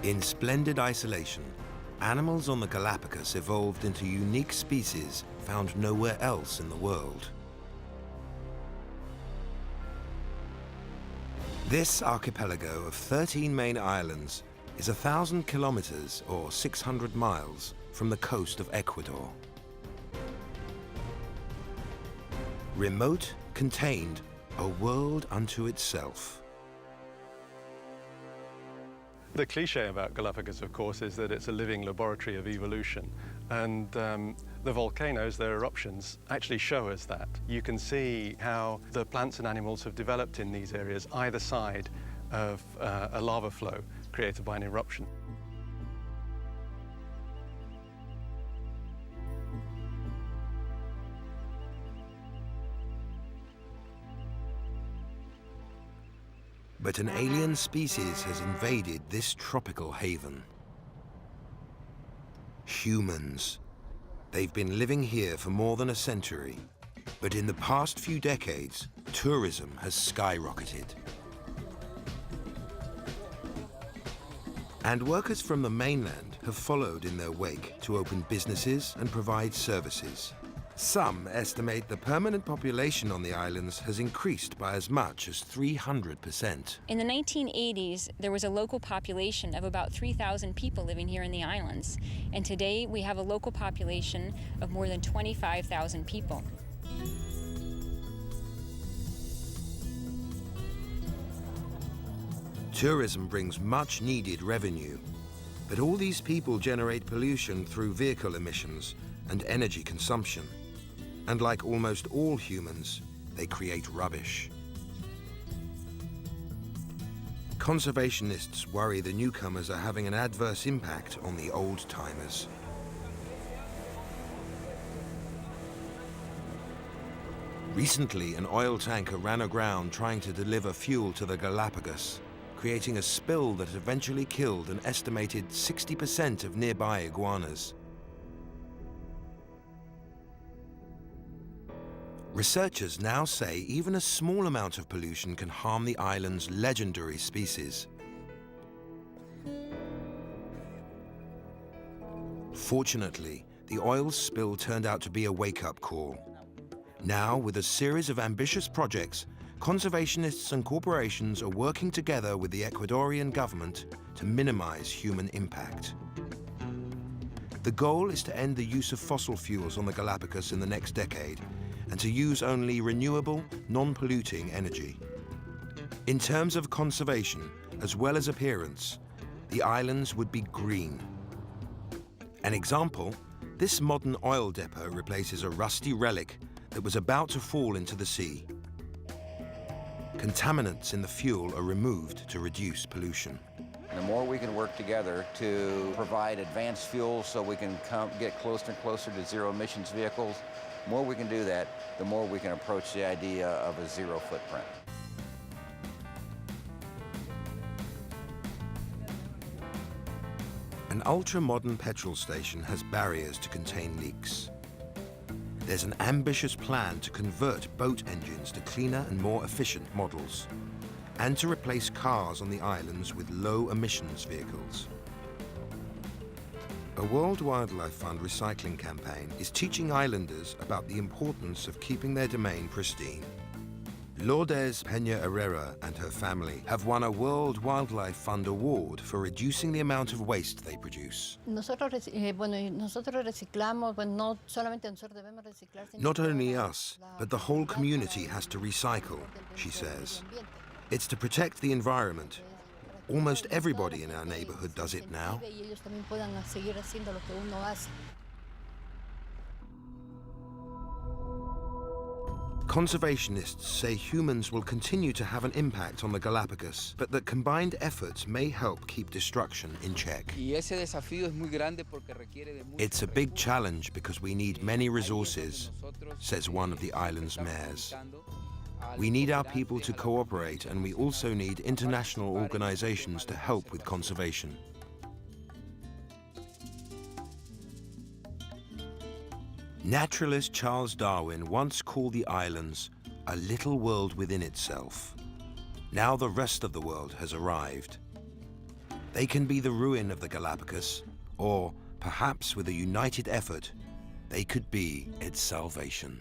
In splendid isolation, animals on the Galapagos evolved into unique species found nowhere else in the world. This archipelago of 13 main islands is 1,000 kilometers or 600 miles from the coast of Ecuador. Remote, contained, a world unto itself. The cliche about Galapagos, of course, is that it's a living laboratory of evolution. And the volcanoes, their eruptions, actually show us that. You can see how the plants and animals have developed in these areas either side of a lava flow created by an eruption. But an alien species has invaded this tropical haven. Humans. They've been living here for more than a century, but in the past few decades, tourism has skyrocketed. And workers from the mainland have followed in their wake to open businesses and provide services. Some estimate the permanent population on the islands has increased by as much as 300%. In the 1980s, there was a local population of about 3,000 people living here in the islands. And today, we have a local population of more than 25,000 people. Tourism brings much needed revenue, but all these people generate pollution through vehicle emissions and energy consumption. And like almost all humans, they create rubbish. Conservationists worry the newcomers are having an adverse impact on the old-timers. Recently, an oil tanker ran aground trying to deliver fuel to the Galapagos, creating a spill that eventually killed an estimated 60% of nearby iguanas. Researchers now say even a small amount of pollution can harm the island's legendary species. Fortunately, the oil spill turned out to be a wake-up call. Now, with a series of ambitious projects, conservationists and corporations are working together with the Ecuadorian government to minimize human impact. The goal is to end the use of fossil fuels on the Galapagos in the next decade and to use only renewable, non-polluting energy. In terms of conservation, as well as appearance, the islands would be green. An example, this modern oil depot replaces a rusty relic that was about to fall into the sea. Contaminants in the fuel are removed to reduce pollution. The more we can work together to provide advanced fuels so we can get closer and closer to zero emissions vehicles, the more we can do that, the more we can approach the idea of a zero footprint. An ultra-modern petrol station has barriers to contain leaks. There's an ambitious plan to convert boat engines to cleaner and more efficient models, and to replace cars on the islands with low-emissions vehicles. A World Wildlife Fund recycling campaign is teaching islanders about the importance of keeping their domain pristine. Lourdes Peña Herrera and her family have won a World Wildlife Fund award for reducing the amount of waste they produce. Not only us, but the whole community has to recycle, she says. It's to protect the environment. Almost everybody in our neighborhood does it now. Conservationists say humans will continue to have an impact on the Galapagos, but that combined efforts may help keep destruction in check. It's a big challenge because we need many resources, says one of the island's mayors. We need our people to cooperate, and we also need international organizations to help with conservation. Naturalist Charles Darwin once called the islands a little world within itself. Now the rest of the world has arrived. They can be the ruin of the Galapagos, or perhaps with a united effort, they could be its salvation.